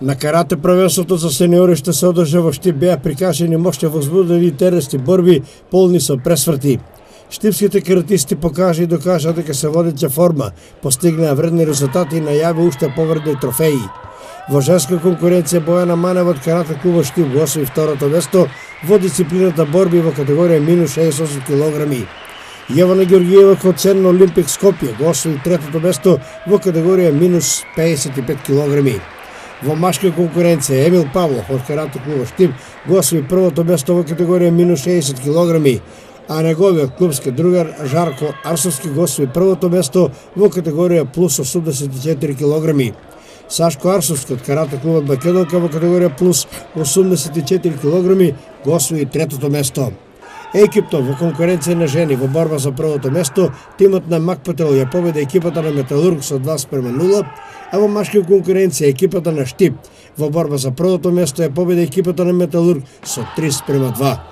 На карате првенството за сениори што се одржа во Штип беа прикажани мощни возбудени и тересни борби полни со пресврти. Штипските каратисти покажа и докажа дека се водеча форма, постигнаа вредни резултати и најави уште повредни трофеи. Во женска конкуренција Бојана Манева од карате клубот Штип го освои второто место во дисциплината борби во категорија минус 68 килограми. Јована Георгиева од Церно Олимпик Скопје го освои третото место во категорија минус 55 килограми. Во машка конкуренција Емил Павлов од карате клубот Штип го освои првото место во категорија минус 60 килограми, а неговиот клубски другар Жарко Арсовски го освои првото место во категорија плюс 84 килограми. Сашко Арсовски од карате клубот Македонка во категорија плюс 84 килограми го освои третото место. Екипно во конкуренција на жени во борба за првото место, тимот на Макпател ја победи екипата на Металург со 2:0, а во машка конкуренција екипата на Штип во борба за првото место ја победи екипата на Металург со 3:2.